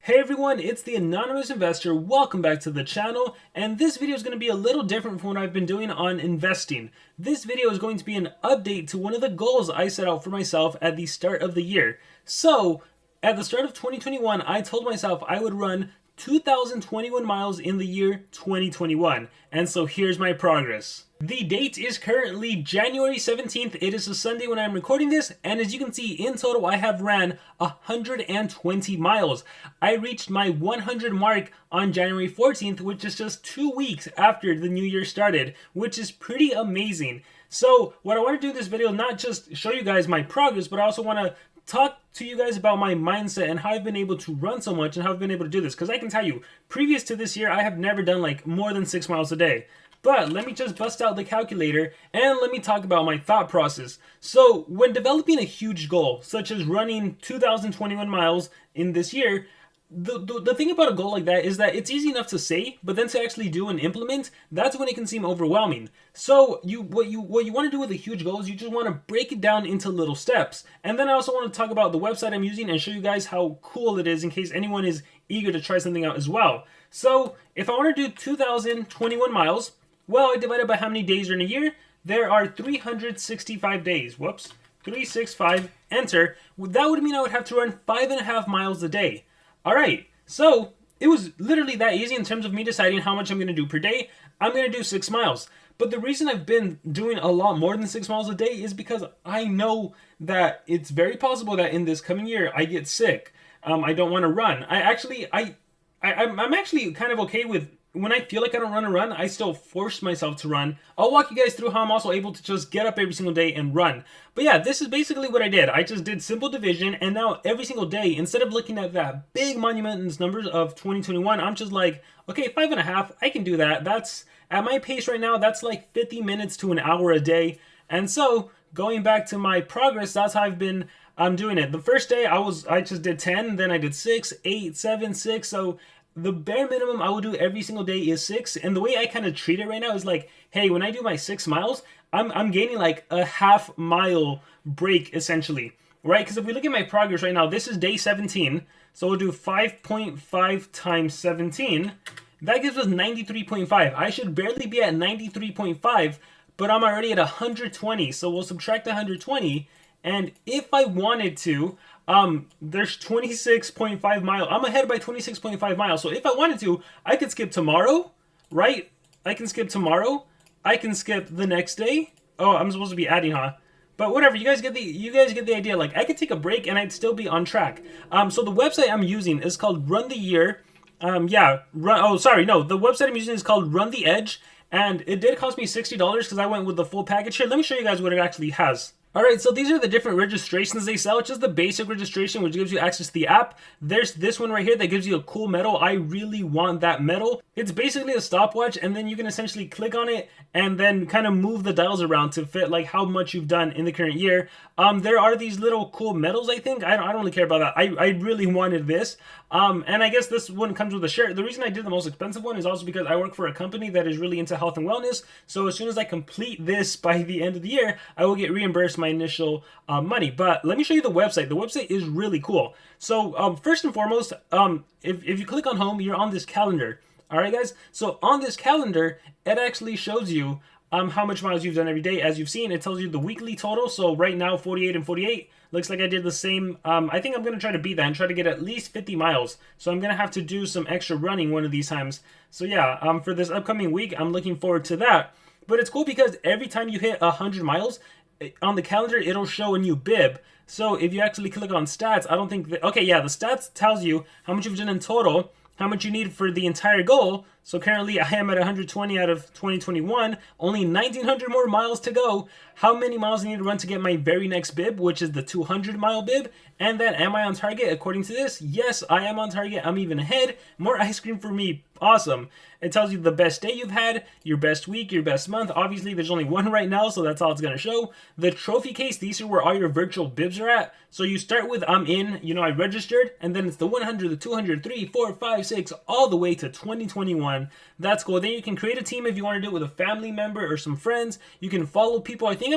Hey everyone, it's the Anonymous Investor. Welcome back to the channel, and this video is going to be a little different from what I've been doing on investing. This video is going to be an update to one of the goals I set out for myself at the start of the year. So, at the start of 2021, I told myself I would run 2,021 miles in the year 2021, and so here's my progress. The date is currently January 17th. It is a Sunday when I'm recording this, and as you can see, in total I have ran 120 miles. I reached my 100 mark on January 14th, which is just 2 weeks after the new year started, which is pretty amazing. So what I want to do in this video, not just show you guys my progress, but I also want to talk to you guys about my mindset and how I've been able to run so much and how I've been able to do this. Because I can tell you, previous to this year, I have never done like more than 6 miles a day. But let me just bust out the calculator and let me talk about my thought process. So when developing a huge goal, such as running 2,021 miles in this year, the thing about a goal like that is that it's easy enough to say, but then to actually do and implement, that's when it can seem overwhelming. So what you want to do with a huge goal is you just want to break it down into little steps. And then I also want to talk about the website I'm using and show you guys how cool it is in case anyone is eager to try something out as well. So if I want to do 2,021 miles, well, I divide it by how many days are in a year. There are 365 days. Whoops. 365, enter. That would mean I would have to run 5.5 miles a day. Alright, so it was literally that easy in terms of me deciding how much I'm going to do per day. I'm going to do 6 miles. But the reason I've been doing a lot more than 6 miles a day is because I know that it's very possible that in this coming year I get sick. I don't want to run. I'm actually kind of okay with when I feel like I don't want to run, I still force myself to run. I'll walk you guys through how I'm also able to just get up every single day and run. But yeah, this is basically what I did. I just did simple division, and now every single day, instead of looking at that big monumentous numbers of 2021, I'm just like, okay, 5.5, I can do that. That's, at my pace right now, that's like 50 minutes to an hour a day. And so, going back to my progress, that's how I've been doing it. The first day, I just did 10, then I did 6, 8, 7, 6, so the bare minimum I will do every single day is 6, and the way I kind of treat it right now is like, hey, when I do my 6 miles, I'm gaining like a half mile break essentially, right? Because if we look at my progress right now, this is day 17, so we'll do 5.5 times 17. That gives us 93.5. I should barely be at 93.5, but I'm already at 120, so we'll subtract 120, and if I wanted to, there's 26.5 miles. I'm ahead by 26.5 miles. So if I wanted to, I could skip tomorrow, right? I can skip tomorrow. I can skip the next day. Oh, I'm supposed to be adding, huh? But whatever, you guys get the idea. Like, I could take a break and I'd still be on track. So the website I'm using is called RunTheEdge. The website I'm using is called RunTheEdge, and it did cost me $60 because I went with the full package here. Let me show you guys what it actually has. Alright, so these are the different registrations they sell. It's just the basic registration, which gives you access to the app. There's this one right here that gives you a cool medal. I really want that medal. It's basically a stopwatch, and then you can essentially click on it and then kind of move the dials around to fit like how much you've done in the current year. There are these little cool medals, I think. I don't really care about that. I really wanted this. And I guess this one comes with a shirt. The reason I did the most expensive one is also because I work for a company that is really into health and wellness. So as soon as I complete this by the end of the year, I will get reimbursed my initial money. But let me show you the website. The website is really cool. So first and foremost, if you click on home, you're on this calendar. All right, guys. So on this calendar, it actually shows you how much miles you've done every day. As you've seen, it tells you the weekly total. So right now, 48 and 48. Looks like I did the same. I think I'm going to try to beat that and try to get at least 50 miles. So I'm going to have to do some extra running one of these times. So yeah, for this upcoming week, I'm looking forward to that. But it's cool because every time you hit 100 miles, on the calendar, it'll show a new bib. So if you actually click on stats, I don't think that, okay, yeah, the stats tells you how much you've done in total, how much you need for the entire goal. So currently I am at 120 out of 2021, only 1,900 more miles to go. How many miles I need to run to get my very next bib, which is the 200-mile bib? And then, am I on target according to this? Yes, I am on target. I'm even ahead. More ice cream for me. Awesome. It tells you the best day you've had, your best week, your best month. Obviously, there's only one right now, so that's all it's going to show. The trophy case, these are where all your virtual bibs are at. So you start with I'm in, I registered, and then it's the 100, the 200, 3, 4, 5, 6, all the way to 2021. That's cool. Then you can create a team if you want to do it with a family member or some friends. You can follow people. I think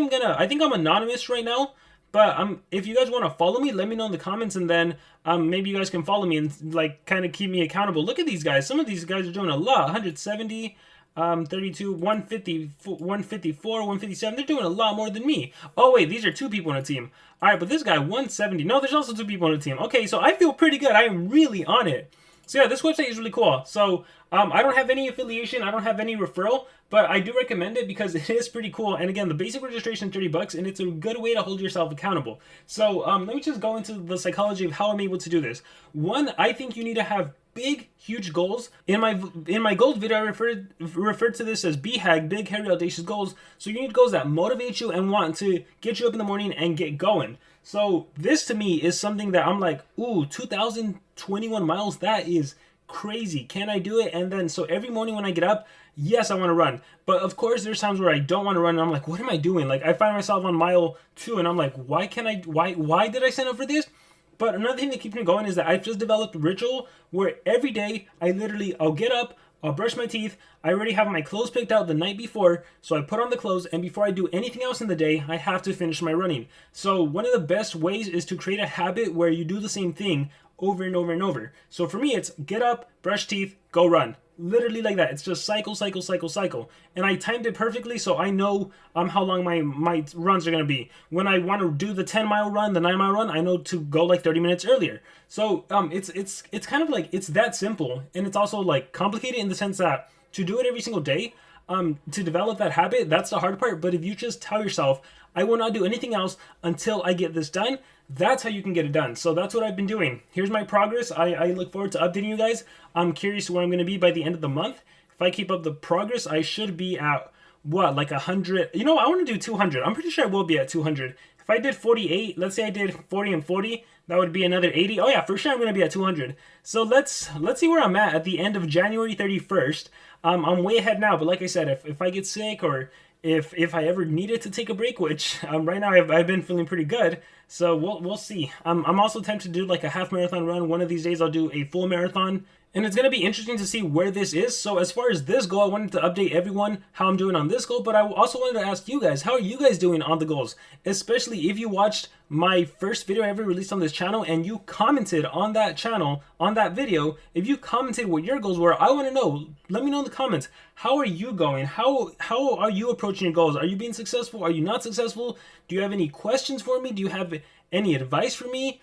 I'm anonymous right now, But if you guys want to follow me, let me know in the comments, and then maybe you guys can follow me and like kind of keep me accountable. Look at these guys. Some of these guys are doing a lot. 170, 32, 150, 154, 157. They're doing a lot more than me. Oh wait, these are two people on a team. All right, but this guy 170. No, there's also two people on a team. Okay, so I feel pretty good. I am really on it. So yeah, this website is really cool. So I don't have any affiliation, I don't have any referral, but I do recommend it because it is pretty cool. And again, the basic registration is $30, and it's a good way to hold yourself accountable. So let me just go into the psychology of how I'm able to do this. One, I think you need to have big, huge goals. In my goals video, I referred to this as BHAG, big, hairy, audacious goals. So you need goals that motivate you and want to get you up in the morning and get going. So this to me is something that I'm like, ooh, 2,021 miles, that is crazy. Can I do it? And then so every morning when I get up, yes, I want to run. But of course there's times where I don't want to run and I'm like, what am I doing? Like I find myself on mile 2 and I'm like, why did I sign up for this? But another thing that keeps me going is that I've just developed a ritual where every day I'll get up, I'll brush my teeth. I already have my clothes picked out the night before, so I put on the clothes, and before I do anything else in the day, I have to finish my running. So one of the best ways is to create a habit where you do the same thing over and over and over. So for me, it's get up, brush teeth, go run. Literally like that. It's just cycle, cycle, cycle, cycle. And I timed it perfectly so I know how long my runs are going to be. When I want to do the 10-mile run, the 9-mile run, I know to go like 30 minutes earlier. So it's kind of like, it's that simple. And it's also like complicated in the sense that to do it every single day, to develop that habit, that's the hard part. But if you just tell yourself, I will not do anything else until I get this done, that's how you can get it done. So that's what I've been doing. Here's my progress. I look forward to updating you guys. I'm curious where I'm going to be by the end of the month. If I keep up the progress, I should be at, what, like 100? You know, I want to do 200. I'm pretty sure I will be at 200. If I did 48, let's say I did 40 and 40, that would be another 80. Oh yeah, for sure I'm going to be at 200. So let's see where I'm at the end of January 31st. I'm way ahead now, but like I said, if I get sick or if I ever needed to take a break, which right now I've been feeling pretty good, so we'll see. I'm also tempted to do like a half marathon run. One of these days I'll do a full marathon. And it's going to be interesting to see where this is. So as far as this goal, I wanted to update everyone how I'm doing on this goal. But I also wanted to ask you guys, how are you guys doing on the goals? Especially if you watched my first video I ever released on this channel and you commented on that channel, on that video. If you commented what your goals were, I want to know. Let me know in the comments. How are you going? How are you approaching your goals? Are you being successful? Are you not successful? Do you have any questions for me? Do you have any advice for me?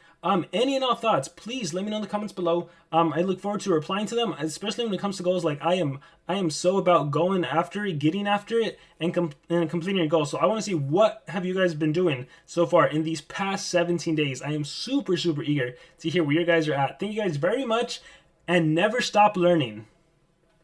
Any and all thoughts, please let me know in the comments below. I look forward to replying to them, especially when it comes to goals. Like I am so about going after it, getting after it, and completing your goals. So I want to see what have you guys been doing so far in these past 17 days. I am super, super eager to hear where you guys are at. Thank you guys very much, and never stop learning.